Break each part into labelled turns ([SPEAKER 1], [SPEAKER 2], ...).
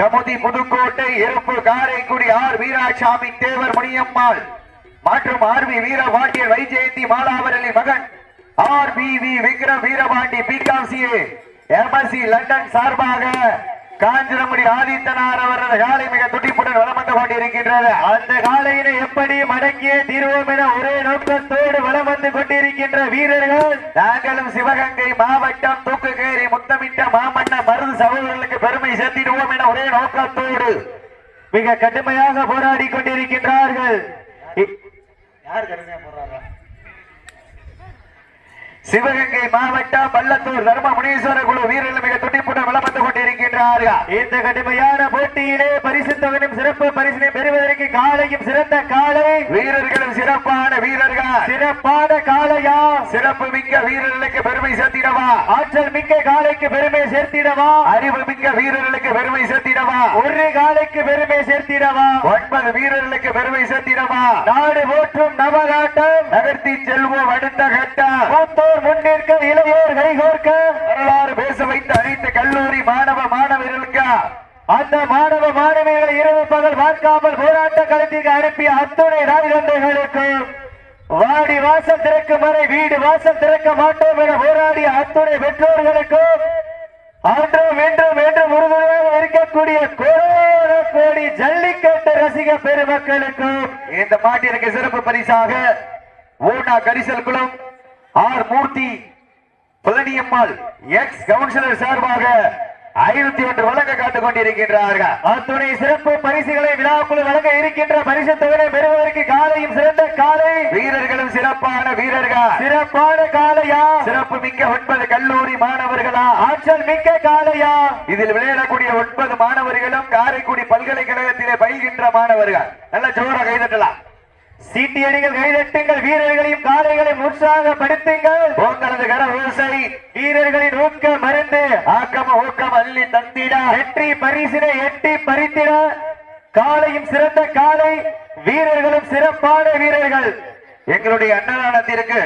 [SPEAKER 1] கமுதி புதுக்கோட்டை இருப்பு காரைக்குடி ஆர் வீராசாமி தேவர் முனியம்மாள் மற்றும் ஆர்வி வீரபாண்டியன் வைஜெயந்தி மாலாவரலி மகன் R P V Vikram Veerapandi பிகாசிஏ எம்எஸ்சி லண்டன் சார்பாக காஞ்சிரமுடி ஆதித்தனார் அவரது காலை மிக துடிப்புடன் வலம் வந்து கொண்டிருக்கின்றது. அந்த காலையினை எப்படி மடக்கிய தீர்வோம் என ஒரே நோக்கத்தோடு வலம் வந்து கொண்டிருக்கின்ற வீரர்கள் நாங்களும் சிவகங்கை மாவட்டம் தூக்குக்கேரி முத்தமிட்ட மாமன்ன மருது சகோதரர்களுக்கு பெருமை சேர்த்திடுவோம் என ஒரே நோக்கத்தோடு மிக கடுமையாக போராடி கொண்டிருக்கின்றார்கள். யார் கடுமையா போராடுறா? சிவகங்கை மாவட்டம் பள்ளத்தூர் தர்ம முனீஸ்வரர் குழு வீரர்கள் மிக துடிப்புடன் வலம் வந்து கொண்டிருக்கின்றார்கள். இந்த கடுமையான போட்டியிலே பரிசு தொகையும் சிறப்பு பரிசினை பெறுவதற்கு காலையும் சிறந்த காலை வீரர்களும் சிறப்பான வீரர்கள் சிறப்பான காலையா சிறப்பு மிக்க வீரர்களுக்கு பெருமை சேர்த்திடவா ஆற்றல் மிக்க காலைக்கு பெருமை சேர்த்திடவா அறிவு மிக்க வீரர்களுக்கு பெருமை சேர்த்திடவா ஒரு காலைக்கு பெருமை சேர்த்திடவா 9 வீரர்களுக்கு பெருமை சேர்த்திடவா நாடு போற்றும் நவகாட்டம் நகர்த்தி செல்வோம் அடுத்த கட்டம் முன்னிற்க இளையோர் கைகோர்க்க வரலாறு பேச வைத்த அனைத்து கல்லூரி மாணவ மாணவர்களுக்கு அந்த மாணவ மாணவிகளை இரவு பகல் பார்க்காமல் போராட்ட களத்திற்கு அனுப்பிய அத்துணை ராஜதந்தைகளுக்கு வாடி வாசல் திறக்கும் வரை வீடு வாசல் திறக்க மாட்டோம் என போராடிய அத்துணை பெற்றோர்களுக்கும் அன்றும் இன்றும் என்றும் உறுதுணையாக இருக்கக்கூடிய கோடி ஜல்லிக்கட்டு ரசிக பெருமக்களுக்கும் இந்த மாட்டிற்கு சிறப்பு பரிசாக ஊனா கரிசல் குளம் ஆர் மூர்த்தி பழனியம்மாள் எக்ஸ் கவுன்சிலர் சார்பாக 501 வழங்க காத்துக் கொண்டிருக்கின்றார்கள். அத்துணை சிறப்பு பரிசுகளை விழாக்குழு வழங்க இருக்கின்ற பரிசு தொகை பெறுவதற்கு காலையும் சிறந்த காலை வீரர்களும் சிறப்பான வீரர்கள் சிறப்பான காலையா சிறப்பு மிக்க 9 கல்லூரி மாணவர்களா ஆற்றல் மிக்க காலையா இதில் விளையாடக்கூடிய 9 மாணவர்களும் காரைக்குடி பல்கலைக்கழகத்திலே பயில்கின்ற மாணவர்கள். நல்ல ஜோர கைதட்டலாம். சீட்டியடிகள் கைதட்டுங்கள் வீரர்களையும் காலைகளையும் உற்சாகப்படுத்துங்கள். உங்களது கர ஓசை வீரர்களின் ஊக்க மருந்து ஆக்கம ஊக்கம் அள்ளி தந்திட வெற்றி பரிசினை எட்டி பறித்திட காலையும் சிறந்த காலை வீரர்களும் சிறப்பான வீரர்கள். எங்களுடைய அன்னதானத்திற்கு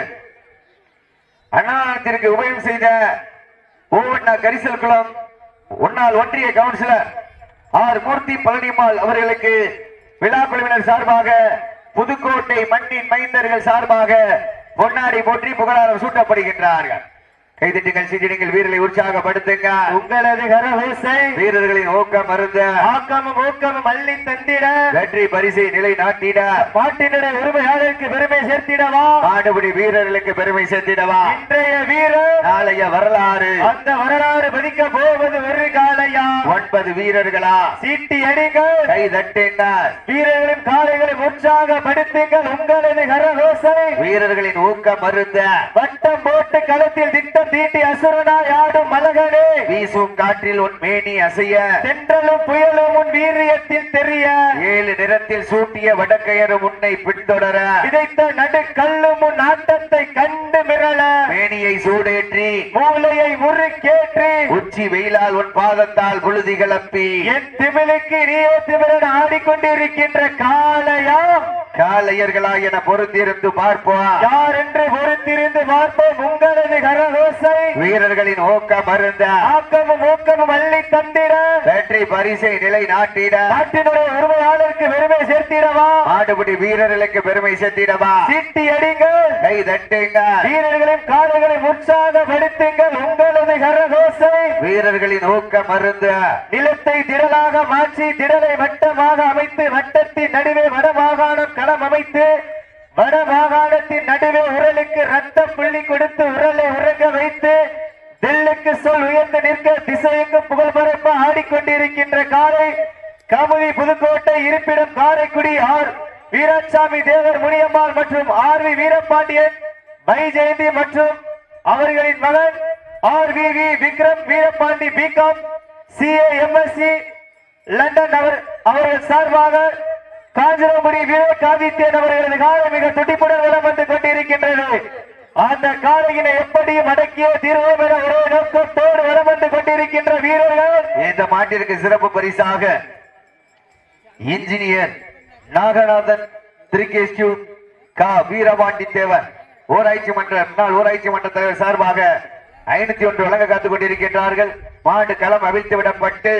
[SPEAKER 1] உபயம் செய்த ஓவண்ணா கரிசல் குளம் முன்னாள் ஒன்றிய கவுன்சிலர் ஆர் மூர்த்தி பழனிமால் அவர்களுக்கு விழா குழுவினர் சார்பாக புதுக்கோட்டை மண்ணின் மைந்தர்கள் சார்பாக பொன்னாடி போற்றி புகழாரம் சூட்டப்படுகின்றார்கள். கைதட்டுங்கள் சீட்டிடுங்கள் வீரர்களை உற்சாகப்படுத்துங்க. உங்களது கரஹோசை வீரர்களின் ஊக்கம் மருந்த ஆக்கமும் ஊக்கமும் அள்ளி தந்திட வெற்றி பரிசை நிலை நாட்டிட பாட்டினுடைய உரிமையாளருக்கு பெருமை சேர்த்திடவா மாடுபிடி வீரர்களுக்கு பெருமை சேர்த்திடவா இன்றைய வீரர் நாளைய வரலாறு அந்த வரலாறு பதிக்க போவது ஒரு காலையா 9 வீரர்களா சீட்டி அடிங்கள் கை தட்டுங்கள் வீரர்களின் காலைகளை உற்சாகப்படுத்துங்கள். உங்களது கரஹோசை வீரர்களின் ஊக்கம் மருந்த வட்டம் போட்டு களத்தில் திட்டம் தீட்டி அசுரனாய் ஆடும் மலகனே வீசும் காற்றில் உன் மேனி அசைய தென்றலும் புயலும் உன் வீரியத்தில் தெரிய 7 நிறத்தில் சூட்டிய வடக்கையரும் உன்னை பின்தொடர இதைத்த நடுக்கல்லும் உன் ஆட்டத்தை கண்டு மிரள மேனியை சூடேற்றி மூளையை முறுக்கேற்றி உச்சி வெயிலால் உன் பாதத்தால் புழுதி கிளப்பி என் திமிழுக்கு நீயே திமிழன் ஆடிக்கொண்டிருக்கின்ற காளையா காளையர்களா என பொறுத்திருந்து பார்ப்போம் யார் என்று பொறுத்திருந்து பார்ப்போம். உங்களது கரஹோசை வீரர்களின் ஊக்கம் மருந்த ஆக்கமும் ஊக்கமும் அள்ளி தந்திட வெற்றி பரிசை நிலை நாட்டிட நாட்டினுடைய உரிமையாளருக்கு பெருமை சேர்த்திடவா மாடுபிடி வீரர்களுக்கு பெருமை சேர்த்திடவா சீட்டி அடிங்கள் கை தட்டுங்கள் வீரர்களின் காலைகளை உற்சாகப்படுத்துங்கள். உங்களது கரஹோசை வீரர்களின் ஊக்கம் மருந்த நிலத்தை திடலாக மாற்றி திடலை வட்டமாக அமைத்து வட்டத்தின் நடுவே வடமாகாணம் களம் அமைத்து வட மாகாணத்தின் நடுவே உரலுக்கு ரத்த புள்ளி கொடுத்து உரலை உறங்க வைத்து தில்லுக்கு சொல் உயர்ந்து நிற்க திசையெங்கும் புகழ் பரப்ப ஆடிக்கொண்டிருக்கின்ற காலை கமுதி புதுக்கோட்டை இருப்பிடம் காரைக்குடி ஆர் வீராசாமி தேவர் முனியம்மாள் மற்றும் ஆர் வி வீரபாண்டியன் வைஜெயந்தி மற்றும் அவர்களின் மகன் R V V Vikram Veerapandi BCom CA MSc London அவர்கள் சார்பாக காஞ்சிரமுடி விவேகாதித்யன் அவர்களது காலை மிக துடிப்புடன் வலம் வந்து கொண்டிருக்கின்றது. அந்த காலையினை எப்படியும் அடக்கிய தீர்வோம் என ஒரே நோக்கத்தோடு வலம் வந்து கொண்டிருக்கின்ற வீரர்கள். இந்த மாட்டிற்கு சிறப்பு பரிசாக இன்ஜினியர் நாகநாதன் திருக்கேஷ்யூ கா வீரபாண்டி தேவர் ஊராட்சி மன்ற தலைவர் சார்பாக 501 வழங்க காத்துக் கொண்டிருக்கின்றார்கள். மாடு களம் அவிழ்த்து விடப்பட்டு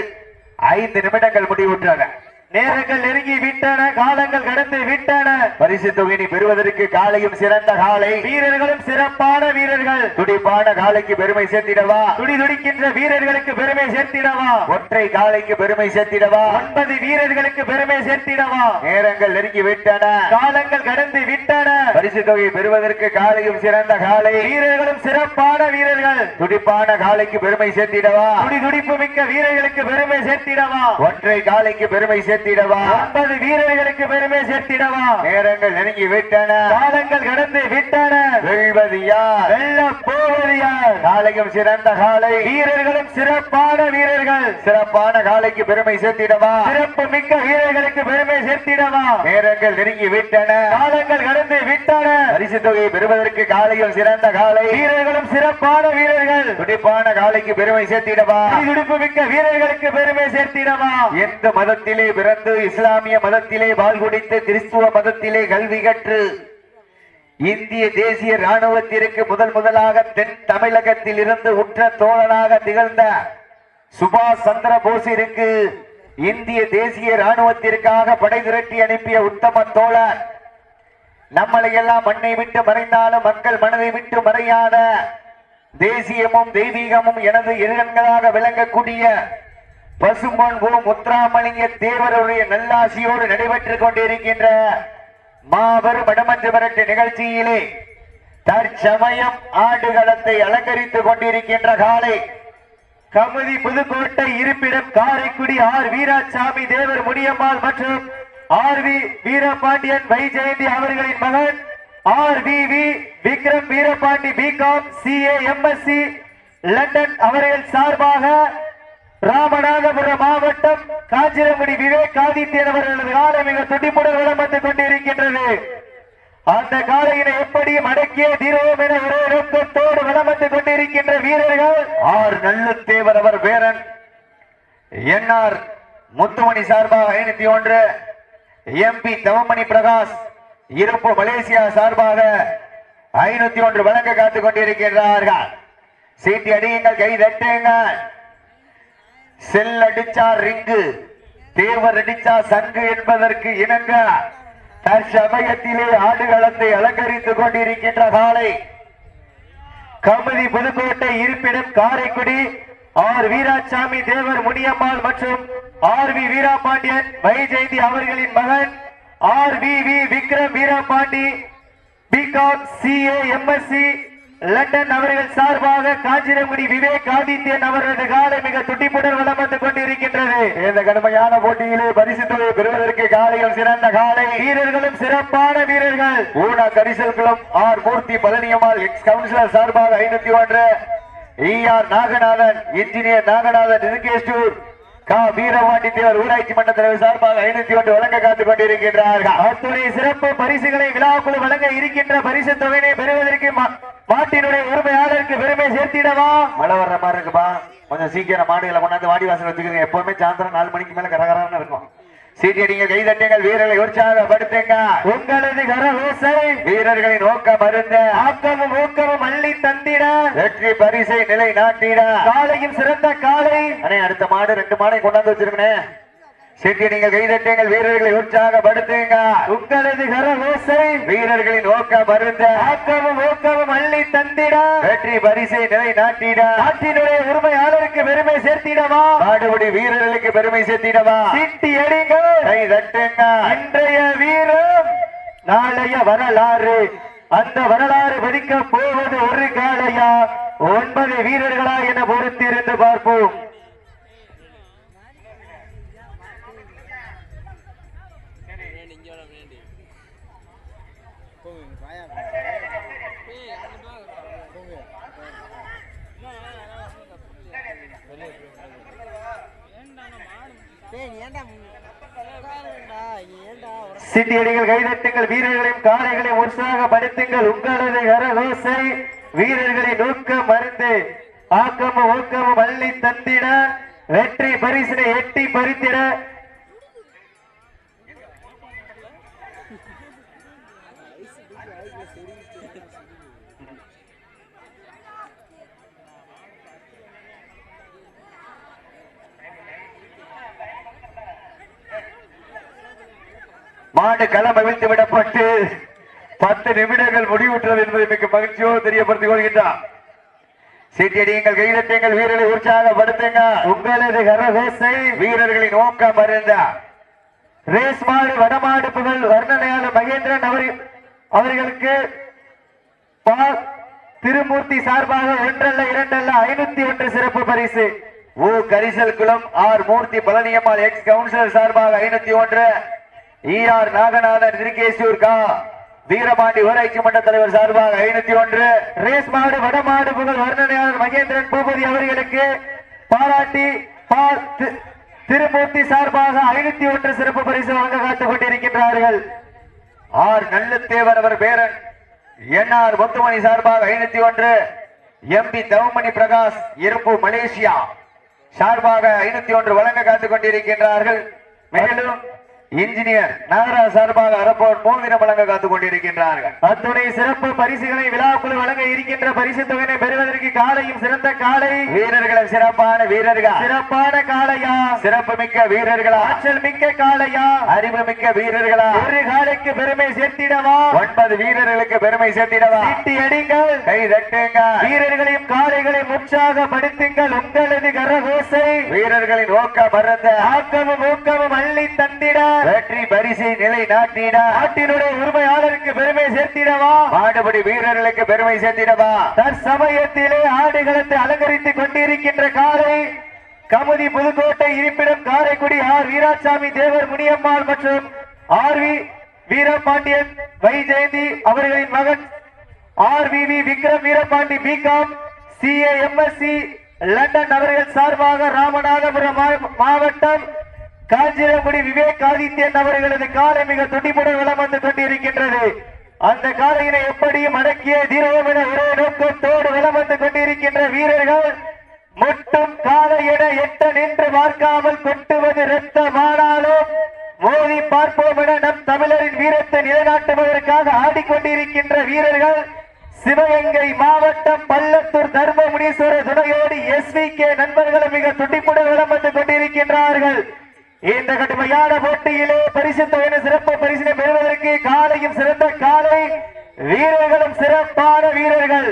[SPEAKER 1] 5 நிமிடங்கள் முடிவுற்றாங்க.
[SPEAKER 2] நேரங்கள் நெருங்கி விட்டன, காலங்கள் கடந்து விட்டன.
[SPEAKER 1] பரிசு தொகையை பெறுவதற்கு காலையும் சிறந்த காலை,
[SPEAKER 2] வீரர்களும் சிறப்பான வீரர்கள்.
[SPEAKER 1] துடிப்பான காலைக்கு பெருமை சேர்த்திடவா,
[SPEAKER 2] துடிதுடிக்கின்ற வீரர்களுக்கு பெருமை சேர்த்திடவா,
[SPEAKER 1] ஒற்றை காலைக்கு பெருமை சேர்த்திடவா,
[SPEAKER 2] 9 வீரர்களுக்கு பெருமை சேர்த்திடவா.
[SPEAKER 1] நேரங்கள் நெருங்கி விட்டன,
[SPEAKER 2] காலங்கள் கடந்து விட்டன.
[SPEAKER 1] பரிசு தொகையை பெறுவதற்கு காலையும் சிறந்த காலை,
[SPEAKER 2] வீரர்களும் சிறப்பான வீரர்கள்.
[SPEAKER 1] துடிப்பான காலைக்கு பெருமை சேர்த்திடவா,
[SPEAKER 2] துடிதுடிப்பு மிக்க வீரர்களுக்கு பெருமை சேர்த்திடவா,
[SPEAKER 1] ஒற்றை காலைக்கு பெருமை சேர்த்திடவா,
[SPEAKER 2] 9 வீரர்களுக்கு பெருமை சேர்த்திடவா.
[SPEAKER 1] நேரங்கள் நெருங்கி விட்டன,
[SPEAKER 2] காலங்கள் கடந்து விட்டன.
[SPEAKER 1] வெல்வது யார்,
[SPEAKER 2] வெல்ல போவது யார்?
[SPEAKER 1] காலையும் சிறந்த காலை,
[SPEAKER 2] வீரர்களும் சிறப்பான வீரர்கள்.
[SPEAKER 1] சிறப்பான காலைக்கு பெருமை சேர்த்திடவா,
[SPEAKER 2] சிறப்பு மிக்க வீரர்களுக்கு பெருமை சேர்த்திடவா.
[SPEAKER 1] நேரங்கள் நெருங்கி விட்டன,
[SPEAKER 2] காலங்கள் கடந்து விட்டன.
[SPEAKER 1] பரிசு தொகையை பெறுவதற்கு காலையும் சிறந்த காலை,
[SPEAKER 2] வீரர்களும் சிறப்பான வீரர்கள்.
[SPEAKER 1] துடிப்பான காலைக்கு பெருமை சேர்த்திடவா,
[SPEAKER 2] துடிப்பு மிக்க வீரர்களுக்கு பெருமை சேர்த்திடவா.
[SPEAKER 1] எந்த மதத்திலே பிறந்து இஸ்லாமிய மதத்திலே வாழ் குடித்து கிறிஸ்துவ மதத்திலே கல்வி கற்று இந்திய தேசிய ராணுவத்திற்கு முதலாக தென் தமிழகத்தில் இருந்து உற்ற தோழனாக திகழ்ந்த சுபாஷ் சந்திர போஸிற்கு இந்திய தேசிய ராணுவத்திற்காக படை திரட்டி அனுப்பிய உத்தம தோழர், நம்மளை எல்லாம் மண்ணை விட்டு மறைந்தாலும் மக்கள் மனதை விட்டு மறையாத தேசியமும் தெய்வீகமும் எனது இரண்களாக விளங்கக்கூடிய பசும்பொன் பூ முத்துராமலிங்க தேவருடைய நல்லாசியோடு நடைபெற்றுக் கொண்டிருக்கின்ற மாபெரும் வடமஞ்சு விரட்டு நிகழ்ச்சியிலே தற்சமயம் ஆடுகளத்தை அலங்கரித்துக் கொண்டிருக்கின்ற காலை
[SPEAKER 2] கமுதி புதுக்கோட்டை இருப்பிடம் காரைக்குடி ஆர் வீராசாமி தேவர் முனியம்மாள் மற்றும் ஆர் வி வீரபாண்டியன் வைஜெயந்தி அவர்களின் மகன் R V V Vikram Veerapandi BCom CA MSc London அவர்கள் சார்பாக ராமநாதபுரம் மாவட்டம் காஞ்சிரங்குடி விவேக் ஆதித்யன் அவர்களது காலை மிக துடிப்புடன் வலம் வந்து கொண்டிருக்கின்றது. அந்த காலையினை எப்படியும் அடக்கிய தீர்வோம் என ஒரே நோக்கத்தோடு வலம் வந்து கொண்டிருக்கின்ற வீரர்கள்
[SPEAKER 1] ஆர் நல்லுத்தேவர் அவர் பேரன் என்ஆர் முத்துமணி சார்பாக 501, எம்பி தவமணி பிரகாஷ் இருப்பு மலேசியா சார்பாக 501 வழங்க காத்துக் கொண்டிருக்கிறார்கள். சீட்டி அடியுங்கள், கை தட்டுங்கள். செல் அடிச்சா ரிங்கு, தேவர் அடிச்சா சங்கு என்பதற்கு இணங்க தற்சமயத்திலே ஆடுகளத்தை அலங்கரித்துக் கொண்டிருக்கின்ற காலை கமுதி புதுக்கோட்டை இருப்பிடம் காரைக்குடி ஆர் வீராசாமி தேவர் முனியம்மாள் மற்றும் ஆர் வி வீரபாண்டியன் வைஜெயந்தி அவர்களின் மகன் R V V Vikram Veerapandi BCom CA MSc London அவர்கள் சார்பாக காஞ்சிரங்குடி விவேக் ஆதித்யன் அவரது காலை மிக துடிப்புடன் வலம் வந்து கொண்டிருக்கின்றது. இந்த கடுமையான போட்டியிலே பரிசு தொகை பெறுவதற்கு காலையில் சிறந்த காலை,
[SPEAKER 2] வீரர்களும் சிறப்பான வீரர்கள்.
[SPEAKER 1] ஊனா கரிசல் குளம் ஆர் மூர்த்தி பழனியம்மாள் எக்ஸ் கவுன்சிலர் சார்பாக 501, ER நாகநாதன் இன்ஜினியர் நாகநாதன் இருக்கேஸ்டூர் கா வீரபாண்டி தேவர் ஊராட்சி மன்ற தலைவர் சார்பாக 501 வழங்க காத்துக் கொண்டிருக்கின்றார்கள்.
[SPEAKER 2] அத்துணை சிறப்பு பரிசுகளை விழாக்குழு வழங்க இருக்கின்ற பரிசு தொகையை பெறுவதற்கு மாட்டினுடைய உரிமையாளருக்கு பெருமை சேர்த்திடவா.
[SPEAKER 1] மழை வர்ற மாதிரி இருக்குப்பா, கொஞ்சம் சீக்கிரம் மாடுகளை கொண்டாந்து வாடி வாசல் வச்சுக்கோங்க. எப்பவுமே சாயந்தரம் 4 மணிக்கு மேல கரகரான்னு இருக்கும். சீட்டியடிங்க, கைதட்டுங்கள், வீரர்களை உற்சாகப்படுத்துங்க.
[SPEAKER 2] உங்களது கரகோசை
[SPEAKER 1] வீரர்களின் நோக்கம் அருந்த
[SPEAKER 2] ஆக்கமும் ஊக்கமும் அள்ளி தந்திட
[SPEAKER 1] வெற்றி பரிசை நிலை நாட்டிட
[SPEAKER 2] காலையும் சிறந்த காலை.
[SPEAKER 1] அண்ணே, அடுத்த மாடு 2 மாடை கொண்டாந்து வச்சிருக்கனே. சீட்டியடிங்க, கைதட்டுங்கள், வீரர்களை உற்சாகப்படுத்துங்க.
[SPEAKER 2] உங்களது கரகோசை
[SPEAKER 1] வீரர்களின் நோக்கம் அருந்த
[SPEAKER 2] ஆக்கமும் ஊக்கமும் அள்ளி தந்திட
[SPEAKER 1] வெற்றி பரிசை நிலை நாட்டிட
[SPEAKER 2] நாட்டினுடைய உரிமையாளருக்கு பெருமை சேர்த்திடவா.
[SPEAKER 1] நாடுபடி வீரர்களுக்கு பெருமை சேர்த்திடவா.
[SPEAKER 2] சீட்டி அடிங்க,
[SPEAKER 1] கை தட்டுங்க.
[SPEAKER 2] இன்றைய வீரம் நாளைய வரலாறு. அந்த வரலாறு பதிக்க போவது ஒரு காளையா 9 வீரர்களா என பொறுத்திருந்து பார்ப்போம். சிட்டியடிகள், கைதட்டுங்கள், வீரர்களையும் காளைகளையும் உற்சாகப்படுத்துங்கள். உங்களது கரகோசை வீரர்களின் நோக்கம் மருந்து ஆக்கமும் ஊக்கமும் அள்ளி தந்திட வெற்றி பரிசினை எட்டி பறித்திட
[SPEAKER 1] மாடு களம் அவிழ்த்து விடப்பட்டு 10 நிமிடங்கள் முடிவுற்றது என்பதை மிக மகிழ்ச்சியோடு தெரியப்படுத்திக் கொள்கின்றார். சீட்டியடியுங்கள், கைதட்டுங்கள், வீரர்களை உற்சாகப்படுத்துங்க. உங்களது கரவேசை வீரர்களின் நோக்கம் அறிந்த ரேஸ் மாடு வடமாடு புகழ் வர்ணனையாளர் மகேந்திரன் அவர்களுக்கு திருமூர்த்தி சார்பாக 1 அல்ல 2 அல்ல 501 சிறப்பு பரிசு. ஓ கரிசல் குளம் ஆர் மூர்த்தி பழனியம்மாள் எக்ஸ் கவுன்சிலர் சார்பாக 501, ER நாகநாதன் திருக்கேசூர் கா வீரபாண்டி ஊராட்சி மன்ற தலைவர் சார்பாக 501, ரேஸ் மாடு வடமாடு புகழ் வர்ணனையாளர் மகேந்திரன் பூபதி அவர்களுக்கு பாராட்டி திருமூர்த்தி சார்பாக 501 சிறப்பு பரிசு வழங்க காத்துக் கொண்டிருக்கின்றார்கள். ஆர் நல்லத்தேவர் அவர் பேரன் NR முத்துமணி சார்பாக 501, MP தவமணி பிரகாஷ் இருப்பு மலேசியா சார்பாக 501 வழங்க காத்துக் கொண்டிருக்கின்றார்கள். மேலும் இன்ஜினியர் நாகராஜ் சார்பாக அரப்போர் மோதிரம் வழங்க காத்துக் கொண்டிருக்கின்றார்கள். அத்துணை சிறப்பு பரிசுகளை விழாக்குழு வழங்க இருக்கின்ற பரிசு தொகையை பெறுவதற்கு காலையும் சிறந்த காலை வீரர்களும் சிறப்பான வீரர்கள், சிறப்பான காளையா, சிறப்பு மிக்க வீரர்களா, ஆற்றல் மிக்க காளையா, அறிவு மிக்க வீரர்களா, ஒரு காலைக்கு பெருமை சேர்த்திடவா, 9 வீரர்களுக்கு பெருமை சேர்த்திடவா, சீட்டி அடிங்கள், கை தட்டுங்க, வீரர்களையும் காளைகளையும் உற்சாகப்படுத்துங்கள். உங்களது கரகோசை வீரர்களின் நோக்கம் மறந்த ஆக்கமும் ஊக்கமும் அள்ளி தந்திட வெற்றி பரிசை நிலை நாட்டிட நாட்டினுடைய உரிமையாளருக்கு பெருமை சேர்த்திடவா, மாடுபடி வீரர்களுக்கு பெருமை சேர்த்திடவா. தற்சமயத்திலே ஆடுகளத்தை அலங்கரித்துக் கொண்டிருக்கின்ற காலை கமுதி புதுக்கோட்டை இருப்பிடம் காரைக்குடி ஆர் வீராசாமி தேவர் முனியம்மாள் மற்றும் RV வீரபாண்டியன் வைஜெயந்தி அவர்களின் மகன் RVV Vikram Veerapandi BCom CA MSc London அவர்கள் சார்பாக ராமநாதபுரம் மாவட்டம் காஞ்சிரங்குடி விவேக் ஆதித்யன் அவர்களது காலை மிக துடிப்புடன் வலம் வந்து கொண்டிருக்கின்றது. அந்த காலையினை எப்படியும் அடக்கிய தீரோம் என ஒரே நோக்கத்தோடு வலம் வந்து கொண்டிருக்கின்ற வீரர்கள் முட்டும் காலை என எட்ட நின்று பார்க்காமல் கொட்டுவது இரத்தமானாலும் மோதி பார்ப்போம் என நம் தமிழரின் வீரத்தை நிலைநாட்டுவதற்காக ஆடிக்கொண்டிருக்கின்ற வீரர்கள் சிவகங்கை மாவட்டம் பள்ளத்தூர் தர்மமுனீஸ்வரர் துணையோடு SVK நண்பர்களும் மிக துடிப்புடன் வலம் வந்து கொண்டிருக்கின்றார்கள். இந்த கடுமையான போட்டியிலே பரிசு தொகையின் சிறப்பு பரிசினை பெறுவதற்கு காலையும் சிறந்த காலை வீரர்களும் சிறப்பான வீரர்கள்,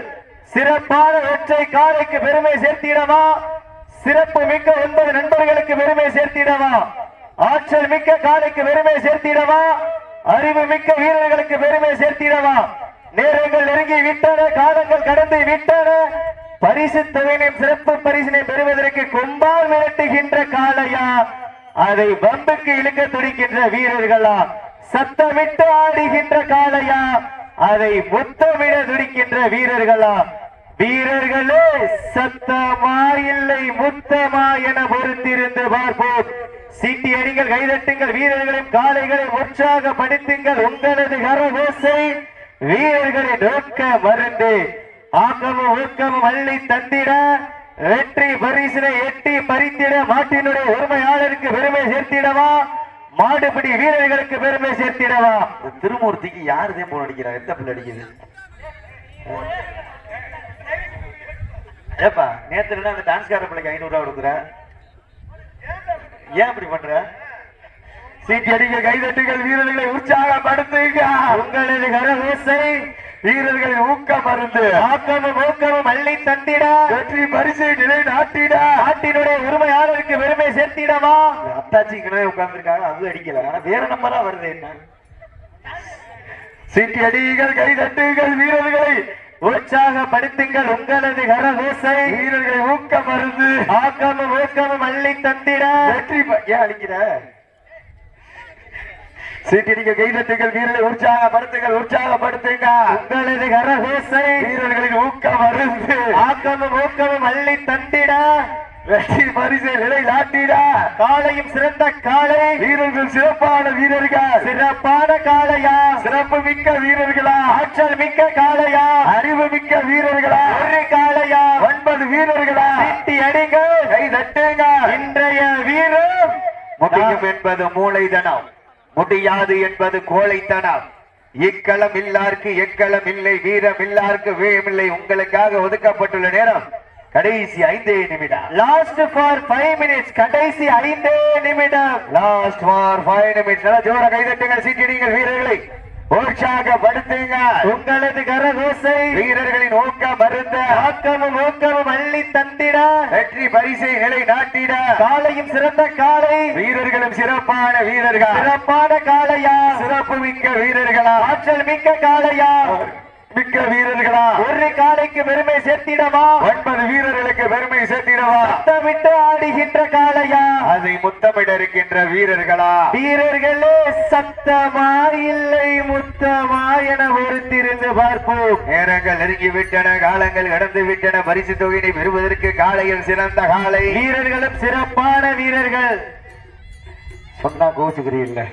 [SPEAKER 1] சிறப்பான ஒற்றை காலைக்கு பெருமை சேர்த்திடவா, சிறப்பு மிக்க 9 நண்பர்களுக்கு பெருமை சேர்த்திடவா, ஆற்றல் மிக்க காலைக்கு பெருமை சேர்த்திடவா, அறிவு மிக்க வீரர்களுக்கு பெருமை சேர்த்திடவா. நேரங்கள் நெருங்கி விட்டன, காலங்கள் கடந்து விட்டன. பரிசு தொகையினையும் சிறப்பு பரிசினை பெறுவதற்கு கொம்பால் மிரட்டுகின்ற காளையா, அதை பம்புக்கு இழுக்க துடிக்கின்ற வீரர்களா, சத்தமிட்டு ஆடுகின்ற காளையா, அதை முத்தமிட துடிக்கின்ற வீரர்களா. வீரர்களே சத்தமா இல்லை முத்தமா என பொறுத்திருந்து பார்ப்போம். சீட்டி அடிங்கள், கைதட்டுங்கள், வீரர்களின் காளைகளை உற்சாகப்படுத்துங்கள். உங்களது கரகோசை வீரர்களின் நோக்க மருந்து ஆக்கமும் ஊக்கமும் அள்ளி தந்திட வெற்றி பரிசினை எட்டி பறித்திட மாட்டினுடைய உரிமையாளருக்கு பெருமை சேர்த்திடவா, மாடுபிடி வீரர்களுக்கு பெருமை சேர்த்திடவா. திருமூர்த்திக்கு யாருதே போன் அடிக்கிறார்? எந்த பிள்ளை அடிக்குது? ஏப்பா நேத்து அந்த டான்ஸ்கார பிள்ளைக்கு 500 ரூபாய் கொடுக்குற, ஏன் அப்படி பண்ற? சீட்டி அடிக்க, கைதட்டுகள், வீரர்களை உற்சாகப்படுத்துங்க. உங்களது கரகோசை வீரர்களின் ஊக்கம் மருந்து ஆக்கமும் ஊக்கமும் அள்ளி தந்திட வெற்றி பரிசை நிலை நாட்டிட நாட்டினுடைய உரிமையாளருக்கு பெருமை சேர்த்திடவா. அத்தாச்சிங்களே உட்கார்ந்துருக்காங்க, அது அடிக்கல, ஆனா வேற நம்பரா வருது. என்ன சீட்டி அடிகள், கைதட்டுகள், வீரர்களை உற்சாகப்படுத்துங்கள். உங்களது கரகோசை வீரர்களை ஊக்கம் மருந்து ஆக்கமும் ஊக்கமும் அள்ளி தந்திட வெற்றி ஏன் அடிக்கிற? சீட்டிடிக்க, கைதட்டுகள், வீரர்களை உற்சாகப்படுத்துங்கள், உற்சாகப்படுத்துங்க. உங்களது கரகோசை வீரர்களின் ஊக்கம் மருந்து ஆக்கமும் ஊக்கமும் அள்ளி தந்திட வெற்றி பரிசை நிலை நாட்டிட காலையும் சிறந்த காலை வீரர்கள் சிறப்பான வீரர்கள், சிறப்பான காளையா, சிறப்பு மிக்க வீரர்களா, ஆற்றல் மிக்க காளையா, அறிவு மிக்க வீரர்களா, ஒரு காளையா, 9 வீரர்களா. சீட்டி அடிங்கள், கை தட்டுங்க. இன்றைய வீரம் முடியும் என்பது மூளைதனம், முடியாது என்பது கோழைத்தனம். இக்களம் இல்லாருக்கு எக்களம் இல்லை, வீரம் இல்லாருக்கு வீரம் இல்லை. உங்களுக்காக ஒதுக்கப்பட்டுள்ள நேரம் கடைசி 5 நிமிடம்.
[SPEAKER 2] Last for 5 minutes. கடைசி 5 நிமிடம்.
[SPEAKER 1] Last for 5 minutes. நல்ல ஜோர கைதட்டுங்கள், சீட்டிடுங்கள் வீரர்களை, உற்சாகப்படுத்துங்க.
[SPEAKER 2] உங்களது கரகோசை
[SPEAKER 1] வீரர்களின் ஊக்கம் மருந்த
[SPEAKER 2] ஆக்கமும் ஊக்கமும் அள்ளி தந்திட
[SPEAKER 1] வெற்றி பரிசை நிலை நாட்டிட
[SPEAKER 2] காலையும் சிறந்த காலை,
[SPEAKER 1] வீரர்களும் சிறப்பான வீரர்கள்,
[SPEAKER 2] சிறப்பான காளையா,
[SPEAKER 1] சிறப்பு மிக்க வீரர்களா,
[SPEAKER 2] ஆற்றல் மிக்க காளையா,
[SPEAKER 1] மிக்க வீரர்களா,
[SPEAKER 2] ஒரு காலைக்கு பெருமை சேர்த்திடவா,
[SPEAKER 1] 9 வீரர்களுக்கு பெருமை சேர்த்திடவா,
[SPEAKER 2] முத்தமிட்டு ஆடுகின்ற காளையா,
[SPEAKER 1] அதை முத்தமிட இருக்கின்ற வீரர்களா,
[SPEAKER 2] வீரர்களே சத்தமா இல்லை முத்தமா என ஒருத்திருந்து பார்ப்போம்.
[SPEAKER 1] நேரங்கள் நெருங்கி விட்டன, காலங்கள் கடந்து விட்டன. பரிசு தொகையினை பெறுவதற்கு காலையில் சிறந்த காலை,
[SPEAKER 2] வீரர்களும் சிறப்பான வீரர்கள்.
[SPEAKER 1] சொன்னா கோச்சுக்கிறீல்ல?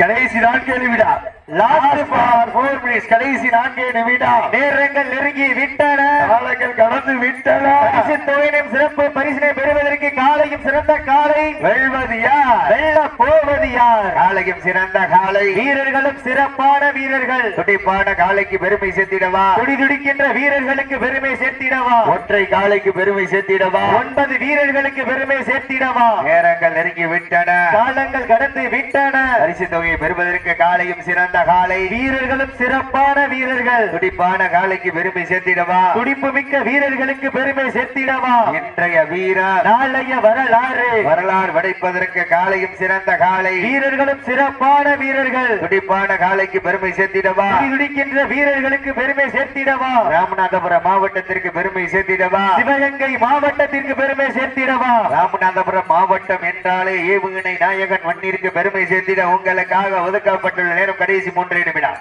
[SPEAKER 1] கடைசி 4 நிமிடம். Last for 4 minutes. கடைசி 4 நிமிடம்.
[SPEAKER 2] நேரங்கள் நெருங்கி விட்டன,
[SPEAKER 1] காலங்கள் கடந்து விட்டன.
[SPEAKER 2] பரிசு தொகையினும் சிறப்பு பரிசினை பெறுவதற்கு காலையும் சிறந்த காலை,
[SPEAKER 1] வெல்வது யார்?
[SPEAKER 2] வெல்ல போவது யார்?
[SPEAKER 1] காலையும் சிறந்த காலை,
[SPEAKER 2] வீரர்களும் சிறப்பான வீரர்கள்.
[SPEAKER 1] துடிப்பான காலைக்கு பெருமை சேர்த்திடவா,
[SPEAKER 2] துடிதுடிக்கின்ற வீரர்களுக்கு பெருமை சேர்த்திடவா,
[SPEAKER 1] ஒற்றை காலைக்கு பெருமை சேர்த்திடவா,
[SPEAKER 2] 9 வீரர்களுக்கு பெருமை சேர்த்திடவா.
[SPEAKER 1] நேரங்கள் நெருங்கி விட்டன,
[SPEAKER 2] காலங்கள் கடந்து விட்டன.
[SPEAKER 1] பரிசு தொகையை பெறுவதற்கு காலையும் சிறந்த காலை,
[SPEAKER 2] வீரர்களும் சிறப்பான வீரர்கள்.
[SPEAKER 1] துடிப்பான காலைக்கு பெருமை சேர்த்திடவா,
[SPEAKER 2] துடிப்பு மிக்க வீரர்களுக்கு பெருமை சேர்த்திடவா.
[SPEAKER 1] இன்றைய வீரர்
[SPEAKER 2] நாளைய வரலாறு,
[SPEAKER 1] வரலாறு படைப்பதற்கு காலையும் சிறந்த காலை,
[SPEAKER 2] வீரர்களும் சிறப்பான வீரர்கள்.
[SPEAKER 1] துடிப்பான காலைக்கு பெருமை சேர்த்திடவா,
[SPEAKER 2] துடிக்கின்ற வீரர்களுக்கு பெருமை சேர்த்திடவா.
[SPEAKER 1] ராமநாதபுரம் மாவட்டத்திற்கு பெருமை சேர்த்திடவா,
[SPEAKER 2] சிவகங்கை மாவட்டத்திற்கு பெருமை சேர்த்திடவா.
[SPEAKER 1] ராமநாதபுரம் மாவட்டம் என்றாலே ஏவுகணை நாயகன் மண்ணிற்கு பெருமை சேர்த்திட உங்களுக்காக ஒதுக்கப்பட்டுள்ள நேரம் கடைசி 3 நிமிடம்.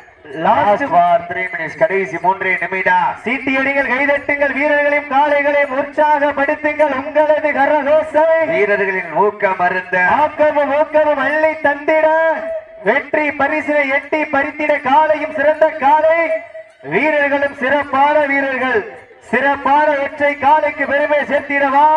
[SPEAKER 1] Last for 3 minutes. கடைசி 3 நிமிடம்.
[SPEAKER 2] சீட்டியடிகள், கைதட்டுங்கள், வீரர்களையும் காளைகளையும் உற்சாகப்படுத்துங்கள். உங்களது கரகோசை
[SPEAKER 1] வீரர்களின் ஊக்கம் மருந்த
[SPEAKER 2] ஆக்கமும் ஊக்கமும் அள்ளி தந்திட வெற்றி பரிசினை எட்டி பறித்திட காலையும் சிறந்த காலை, வீரர்களும் சிறப்பான வீரர்கள். சிறப்பான ஒற்றை காலைக்கு பெருமை சேர்த்திடவா,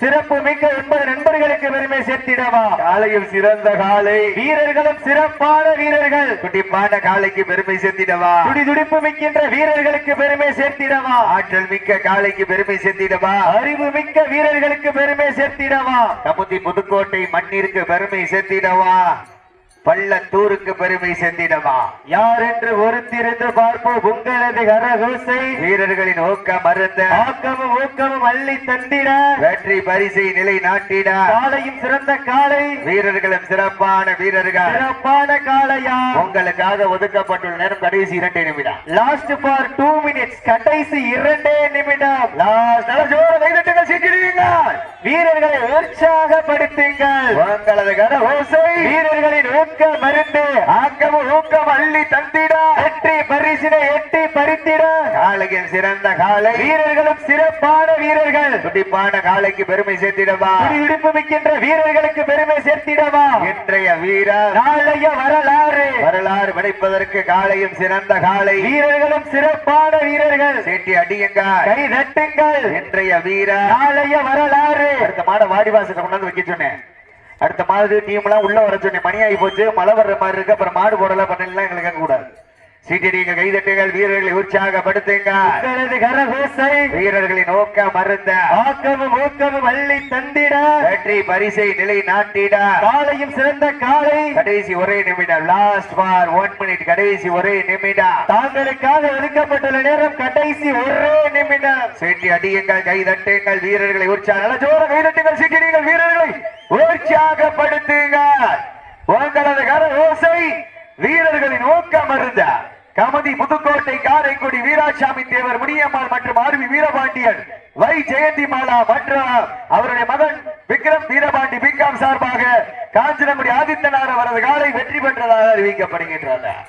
[SPEAKER 2] சிறப்பு மிக்க 9 நண்பர்களுக்கு பெருமை சேர்த்திடவா.
[SPEAKER 1] காலையும் சிறந்த காலை,
[SPEAKER 2] வீரர்களும் சிறப்பான வீரர்கள்.
[SPEAKER 1] துடிப்பான காலைக்கு பெருமை சேர்த்திடவா,
[SPEAKER 2] துடிதுடிப்பு மிக்கின்ற வீரர்களுக்கு பெருமை சேர்த்திடவா.
[SPEAKER 1] ஆற்றல் மிக்க காலைக்கு பெருமை சேர்த்திடவா,
[SPEAKER 2] அறிவு மிக்க வீரர்களுக்கு பெருமை சேர்த்திடவா.
[SPEAKER 1] கமுதி புதுக்கோட்டை மண்ணிற்கு பெருமை சேர்த்திடவா, பள்ளத்தூருக்கு பெருமை சேர்த்திடவா.
[SPEAKER 2] யார் என்று ஒருத்திருந்து பார்ப்போம். உங்களது கரகோசை
[SPEAKER 1] வீரர்களின் ஊக்கம் மருந்த
[SPEAKER 2] ஆக்கமும் ஊக்கமும் அள்ளி தந்திட
[SPEAKER 1] வெற்றி பரிசை நிலை நாட்டிட
[SPEAKER 2] காலையும் சிறந்த காலை,
[SPEAKER 1] வீரர்களும் சிறப்பான வீரர்கள்.
[SPEAKER 2] சிறப்பான காளையா,
[SPEAKER 1] உங்களுக்காக ஒதுக்கப்பட்டுள்ள நேரம் கடைசி 2 நிமிடம்.
[SPEAKER 2] Last for 2 minutes. கடைசி 2 நிமிடம்.
[SPEAKER 1] லாஸ்ட் ஜோர கைதட்டுங்கள், சீக்கிரங்கள்,
[SPEAKER 2] வீரர்களை உற்சாகப்படுத்துங்கள்.
[SPEAKER 1] உங்களது கரகோசை
[SPEAKER 2] வீரர்களின் ஊக்க மருந்து
[SPEAKER 1] ஆக்கமும் ஊக்கம் அள்ளி தந்திட
[SPEAKER 2] வெற்றி பரிசினை எட்டி பறித்திட
[SPEAKER 1] காலையின் சிறந்த காலை,
[SPEAKER 2] வீரர்களும் சிறப்பான வீரர்கள்.
[SPEAKER 1] துடிப்பான காலைக்கு பெருமை சேர்த்திடவா,
[SPEAKER 2] துடிதுடிப்பு மிக்கின்ற வீரர்களுக்கு பெருமை சேர்த்திடவா.
[SPEAKER 1] இன்றைய வீரர்
[SPEAKER 2] நாளைய வரலாறு,
[SPEAKER 1] வரலாறு படைப்பதற்கு காலையும் சிறந்த காலை,
[SPEAKER 2] வீரர்களும் சிறப்பான வீரர்கள்.
[SPEAKER 1] சீட்டி அடியுங்கள்,
[SPEAKER 2] கை தட்டுங்கள்.
[SPEAKER 1] இன்றைய வீரர்
[SPEAKER 2] நாளைய வரலாறு.
[SPEAKER 1] அடுத்த மாட வாடிவாசத்தை கொண்டாந்து வைக்க சொன்னேன். அடுத்த மாதிரி டீம் எல்லாம் உள்ள வர சொன்னேன். மணி ஆகி போச்சு, மழை வர்ற மாதிரி இருக்கு, அப்புறம் மாடு போடலாம் பண்ணலாம் எங்களுக்கு கேட்க கூடாது. சீட்டிடிங்க, கைதட்டுங்கள், வீரர்களை உற்சாகப்படுத்துங்க.
[SPEAKER 2] உங்களது கரகோசை
[SPEAKER 1] வீரர்களின் ஊக்கம் மருந்த
[SPEAKER 2] ஆக்கமும் ஊக்கமும் அள்ளி தந்திட
[SPEAKER 1] வெற்றி பரிசை நிலை நாட்டிட
[SPEAKER 2] காலையும் சிறந்த காலை,
[SPEAKER 1] கடைசி 1 நிமிடம். Last for 1 minute. கடைசி 1 நிமிடம்.
[SPEAKER 2] தாங்களுக்காக ஒதுக்கப்பட்டுள்ள நேரம் கடைசி 1 நிமிடம்.
[SPEAKER 1] சீட்டி அடியுங்கள், கைதட்டுங்கள், வீரர்களை உற்சாக ஜோர கைதட்டுங்கள், சீட்டிடிங்கள், வீரர்களை உற்சாகப்படுத்துங்க. உங்களது கரகோசை வீரர்களின் ஊக்கம் மருந்த கமதி புதுக்கோட்டை காரைக்குடி வீராசாமி தேவர் முனியம்மாள் மற்றும் ஆர்வி வீரபாண்டியன் வை ஜெயந்தி மாலா மற்றும் அவருடைய மகன் விக்ரம் வீரபாண்டி பிகாம் சார்பாக காஞ்சனகுடி ஆதித்தனார் அவரது காலை வெற்றி பெற்றதாக அறிவிக்கப்படுகின்றனர்.